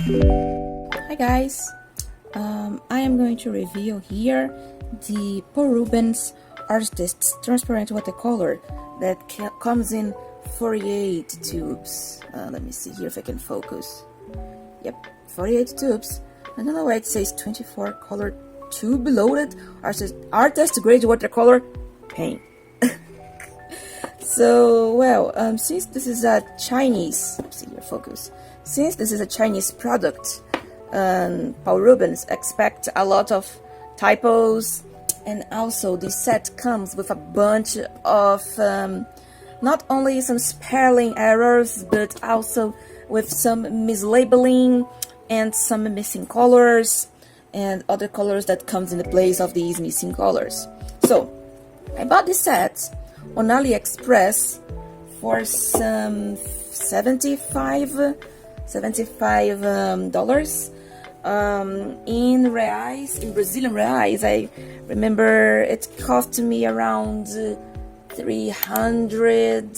Hi guys, I am going to review here the Paul Rubens Artist's Transparent Watercolor that comes in 48 tubes. Let me see here if I can focus. Yep, 48 tubes. I don't know why it says 24 color tube loaded artist grade watercolor paint. So, well, since this is a Chinese, let's see here, focus. Since this is a Chinese product, Paul Rubens expect a lot of typos, and also the set comes with a bunch of not only some spelling errors, but also with some mislabeling and some missing colors and other colors that comes in the place of these missing colors. So, I bought this set on AliExpress for some $75 in reais, in Brazilian reais. I remember it cost me around 300.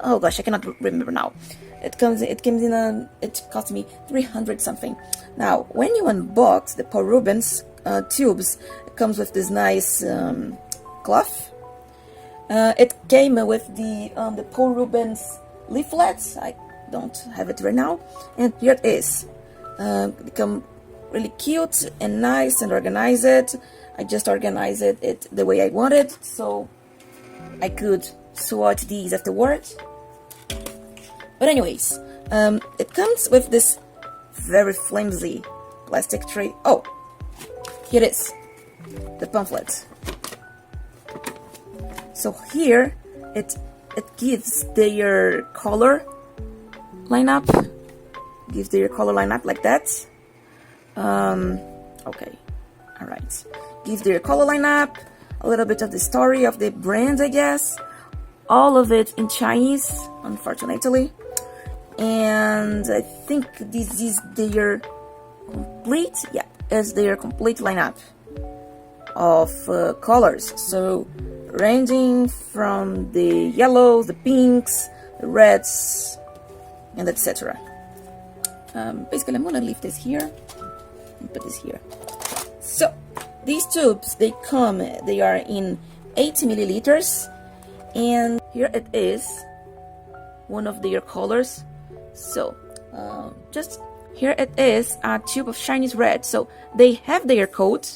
Oh gosh, I cannot remember now. It cost me 300 something. Now, when you unbox the Paul Rubens tubes, it comes with this nice cloth. It came with the Paul Rubens leaflets. I don't have it right now, and here it is. It come really cute and nice and organized. I just organized it the way I wanted, so I could swatch these afterwards. But anyways, it comes with this very flimsy plastic tray. Oh, here it is, the pamphlet. So here it gives their color lineup. Gives their color lineup like that. Okay, all right. Gives their color lineup, a little bit of the story of the brand, I guess. All of it in Chinese, unfortunately. And I think this is their complete, yeah, is their complete lineup of colors. So ranging from the yellows, the pinks, the reds, and etc. Basically, I'm gonna leave this here and put this here. So these tubes, they are in 80 milliliters, and here it is, one of their colors. So just here it is, a tube of Chinese red. So they have their code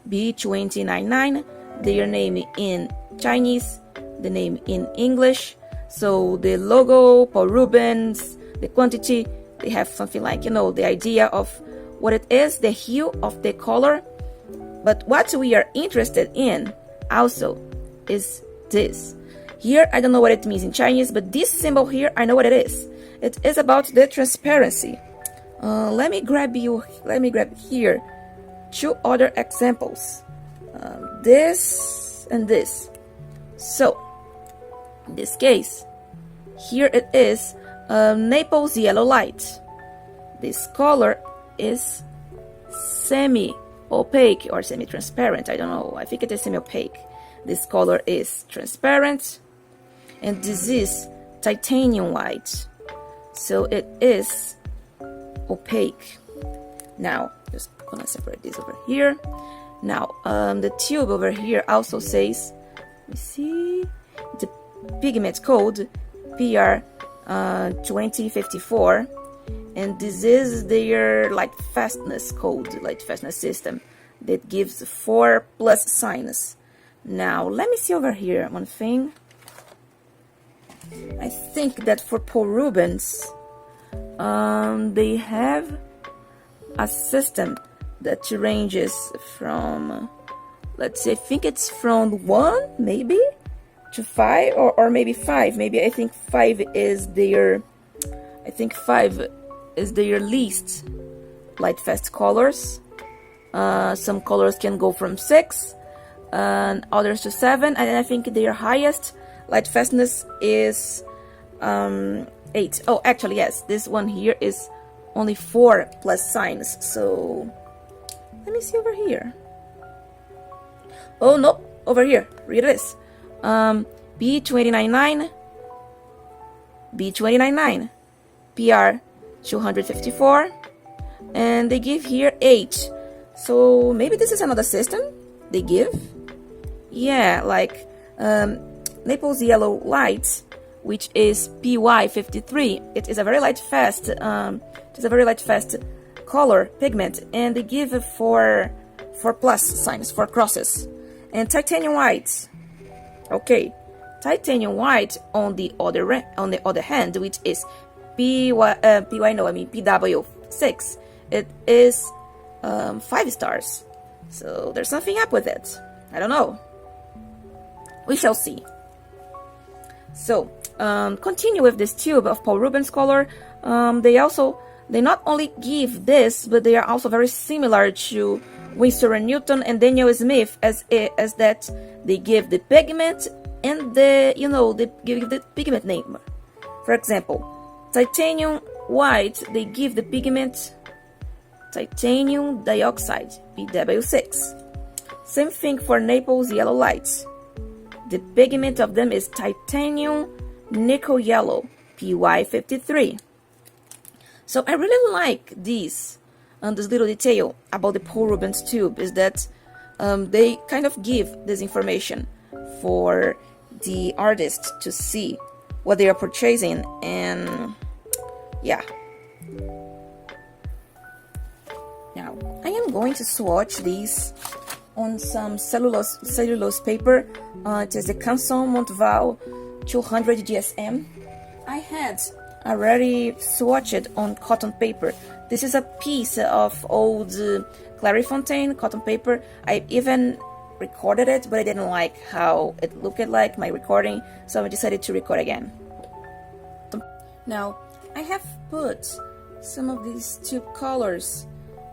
B299, their name in Chinese, the name in English. So the logo, Paul Rubens, the quantity, they have something like, the idea of what it is, the hue of the color. But what we are interested in also is this. Here, I don't know what it means in Chinese, but this symbol here, I know what it is. It is about the transparency. Let me grab here two other examples. This and this. So, in this case, here it is, Naples yellow light. This color is semi-opaque or semi-transparent. I don't know. I think it is semi-opaque. This color is transparent, and this is titanium white. So it is opaque. Now, just gonna separate this over here. Now, the tube over here also says, let me see, the pigment code PR 2054, and this is their light fastness code, light fastness system that gives 4 plus signs. Now, let me see over here one thing. I think that for Paul Rubens, they have a system that ranges from, let's say, I think it's from 1 maybe to 5, or maybe 5. Maybe I think 5 is their least light fast colors. Some colors can go from 6 and others to 7, and I think their highest light fastness is 8. Oh, actually, yes, this one here is only 4 plus signs. So let me see over here. Oh no, over here, read this. B299, PR 254, and they give here 8. So maybe this is another system they give. Yeah, like Naples yellow light, which is PY53. It is a very light fast. It is a very light fast color pigment, and they give it for plus signs, for crosses. And titanium white. Okay, titanium white on the other hand, which is PW6. It is 5 stars. So there's something up with it. I don't know. We shall see. So continue with this tube of Paul Rubens color. They not only give this, but they are also very similar to Winsor & Newton and Daniel Smith, as that they give the pigment and they give the pigment name. For example, titanium white, they give the pigment titanium dioxide, PW6. Same thing for Naples yellow lights. The pigment of them is titanium nickel yellow, PY53. So I really like this little detail about the Paul Rubens tube, is that they kind of give this information for the artist to see what they are purchasing. And yeah. Now I am going to swatch these on some cellulose paper. It is the Canson Montval 200 GSM. I had already swatched on cotton paper. This is a piece of old Clairefontaine cotton paper. I even recorded it, but I didn't like how it looked like my recording, so I decided to record again. Now I have put some of these tube colors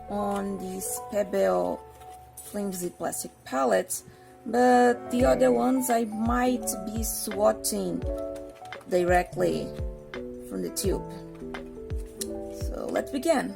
on these Pebble flimsy plastic pallets, but the other ones I might be swatching directly from the tube. So let's begin.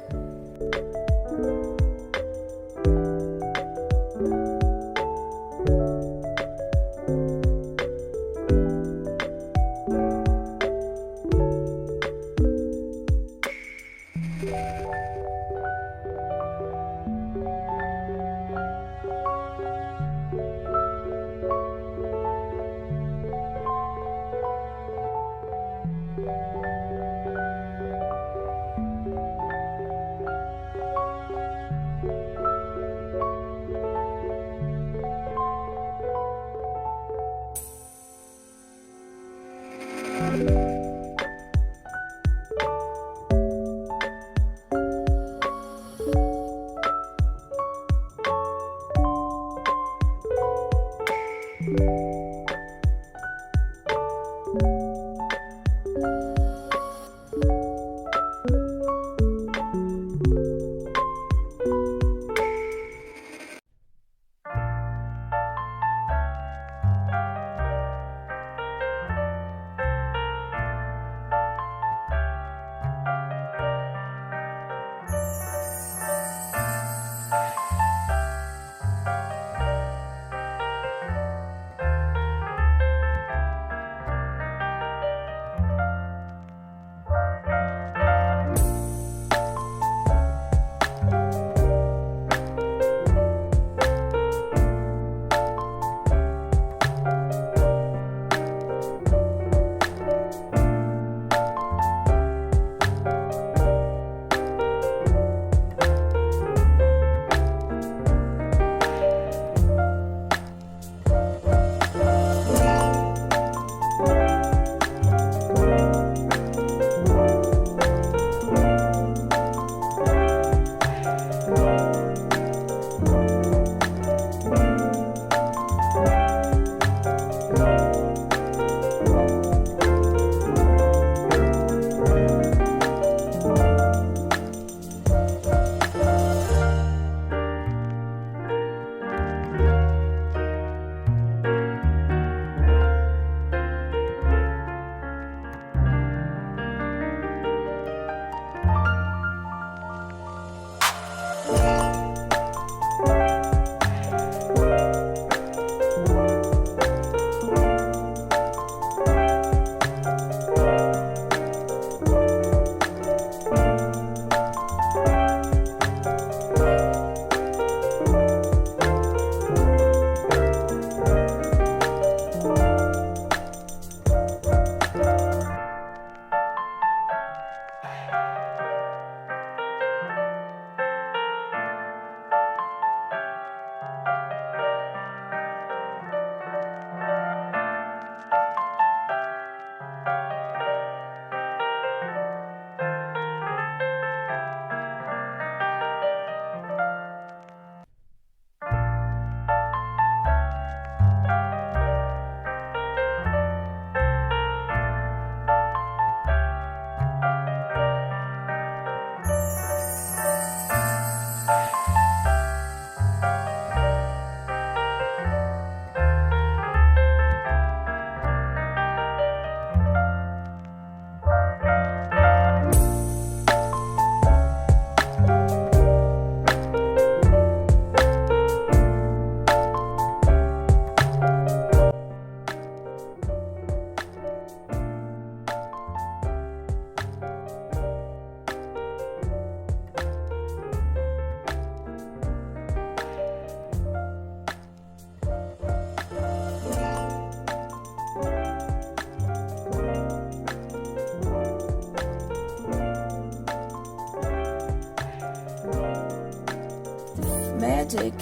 magic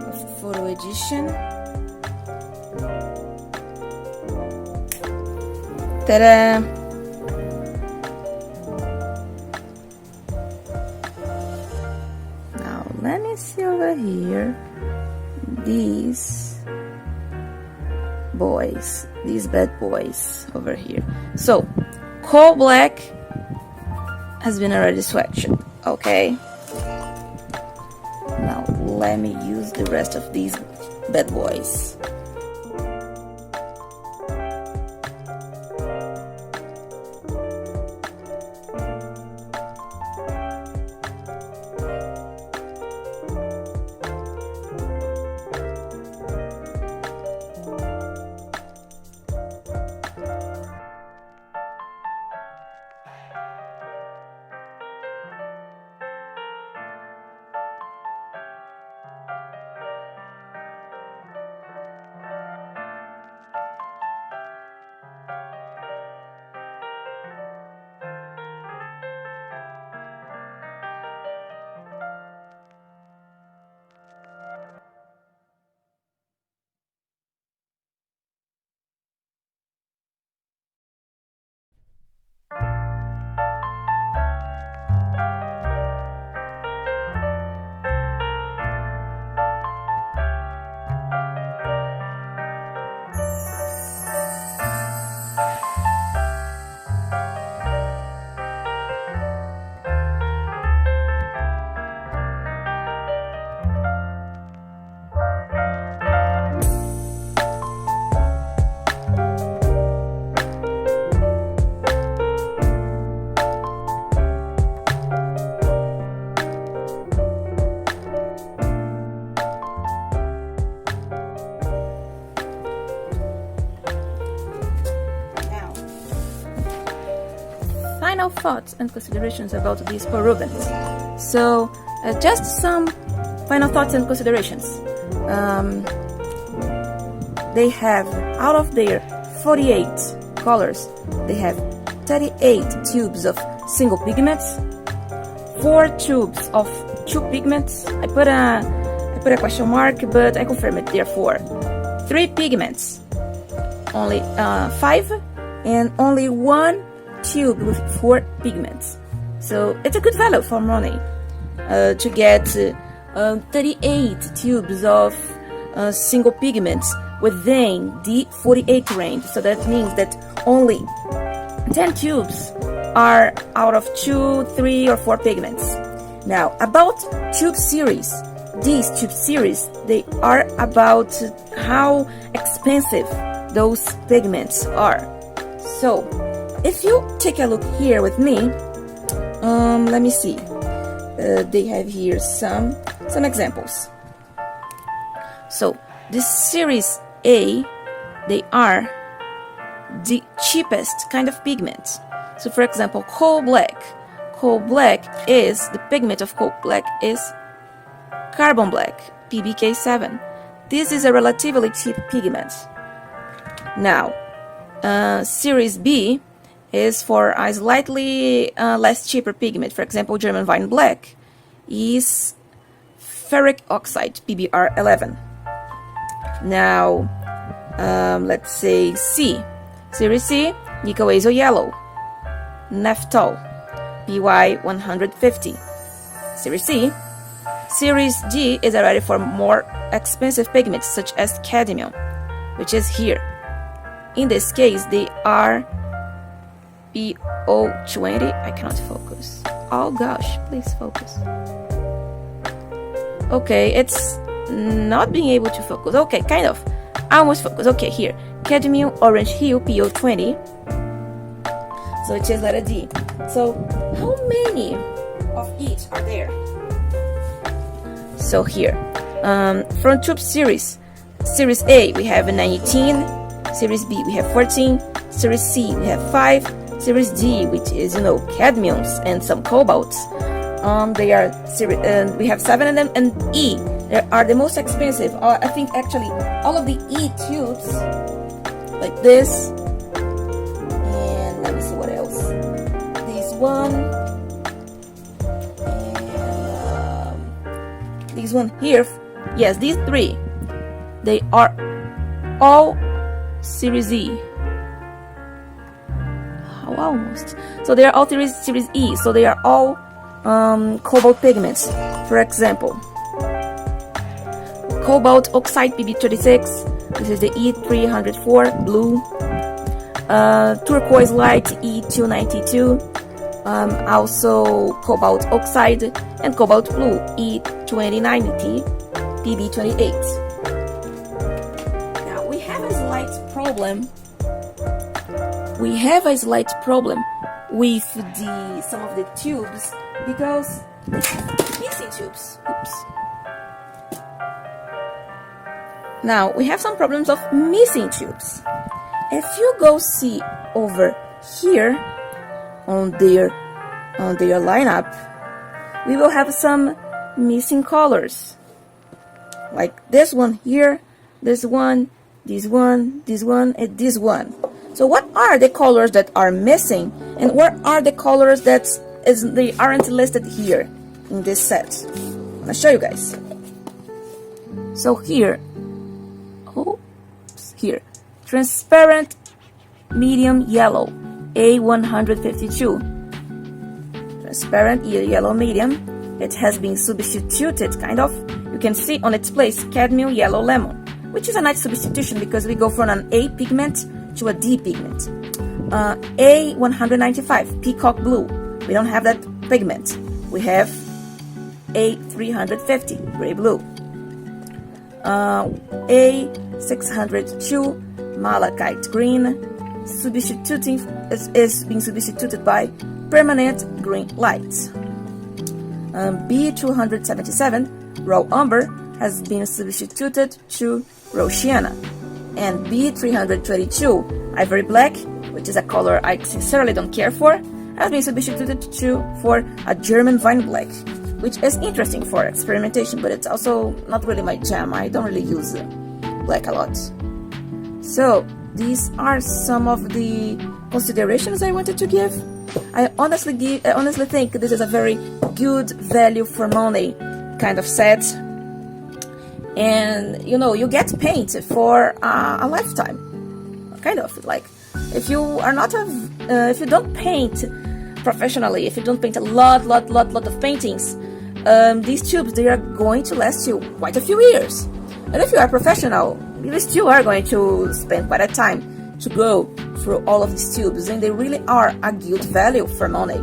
of photo edition. Ta-da! Now let me see over here these boys, these bad boys over here. So coal black has been already swatched, okay? Now let me use the rest of these bad boys. Final thoughts and considerations about these Paul Rubens. So, just some final thoughts and considerations. They have, out of their 48 colors, they have 38 tubes of single pigments, 4 tubes of 2 pigments. I put a question mark, but I confirm it. Therefore, 3 pigments, only 5, and only 1 tube with 4 pigments. So it's a good value for money to get 38 tubes of single pigments within the 48 range. So that means that only 10 tubes are out of 2, 3, or 4 pigments. Now, about tube series. These tube series, they are about how expensive those pigments are. So, if you take a look here with me, let me see. They have here some examples. So, this series A, they are the cheapest kind of pigment. So, for example, coal black. Coal black is, the pigment of coal black is carbon black, PBK7. This is a relatively cheap pigment. Now, series B is for a slightly less cheaper pigment. For example, German wine black is ferric oxide, PBR11. Now, let's say C. Series C, nickel azo yellow, naphthol, PY150. Series C. Series D is already for more expensive pigments such as cadmium, which is here. In this case, they are PO20. I cannot focus. Oh gosh, please focus. Okay, it's not being able to focus. Okay, kind of. I almost focus. Okay, here. Cadmium orange hue, PO20. So it is letter D. So how many of each are there? So here, from tube series, Series A we have 19, Series B we have 14, Series C we have 5, Series D, which is cadmiums and some cobalts, they are we have 7 of them, and E, they are the most expensive. I think actually all of the E tubes, like this, and let me see what else. This one. this one here, yes, these three, they are all Series E. Oh, almost. So they are all Series E. So they are all cobalt pigments. For example, cobalt oxide PB36. This is the E304 blue. Turquoise light E292. Also cobalt oxide and cobalt blue E2090 PB28. Now we have a slight problem. We have a slight problem with some of the tubes because they have missing tubes. Oops. Now we have some problems of missing tubes. If you go see over here on their lineup, we will have some missing colors, like this one here, this one, this one, this one, and this one. So what are the colors that are missing, and what are the colors that they aren't listed here in this set? I'm gonna show you guys. So here, here, transparent medium yellow, A152. Transparent yellow medium. It has been substituted, kind of. You can see on its place cadmium yellow lemon, which is a nice substitution because we go from an A pigment to a D pigment. A195 peacock blue. We don't have that pigment. We have A350 gray blue. A602 malachite green. Is being substituted by permanent green light. B277 raw umber has been substituted to Roshiana, and B322 ivory black, which is a color I sincerely don't care for, has been substituted for a German vine black, which is interesting for experimentation, but it's also not really my jam. I don't really use black a lot. So these are some of the considerations I wanted to give. I honestly think this is a very good value for money kind of set, and you get paint for a lifetime, kind of. Like if you are not if you don't paint professionally, if you don't paint a lot of paintings, these tubes, they are going to last you quite a few years. And if you are professional, you still are going to spend quite a time to go through all of these tubes, and they really are a good value for money.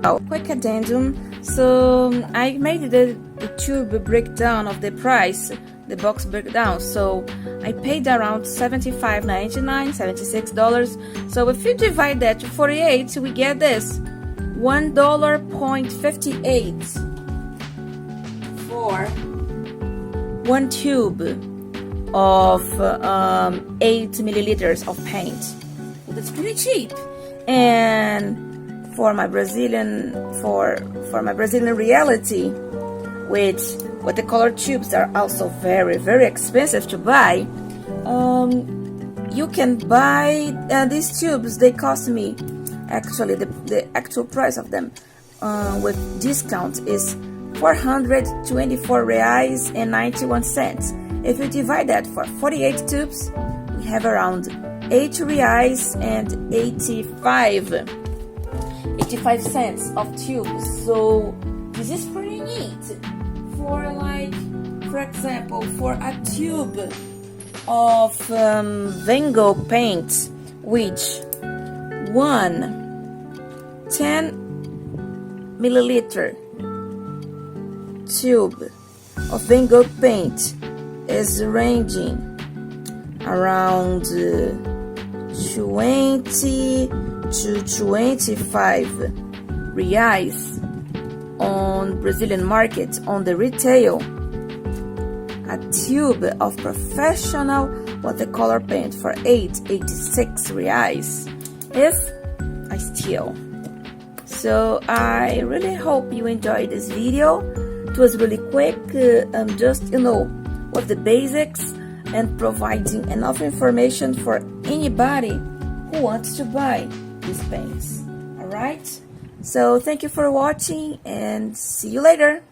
Oh, quick addendum. So I made the tube breakdown of the price, the box breakdown. So I paid around $75.99, $76. So if you divide that to 48, we get this $1.58 for one tube of 8 milliliters of paint. So that's pretty cheap. And for my Brazilian reality, which watercolor tubes are also very expensive to buy, you can buy these tubes. They cost me, actually the actual price of them with discount is R$424.91. If you divide that for 48 tubes, we have around R$8.85 of tubes. So this is pretty neat. For example, for a tube of Van Gogh paint, which one 10 milliliter tube of Van Gogh paint is ranging around 20 to 25 reais on Brazilian market on the retail. A tube of professional watercolor paint for 8.86 reais if I steal. So I really hope you enjoyed this video. It was really quick, just with the basics and providing enough information for anybody who wants to buy these paints. Alright, so thank you for watching and see you later.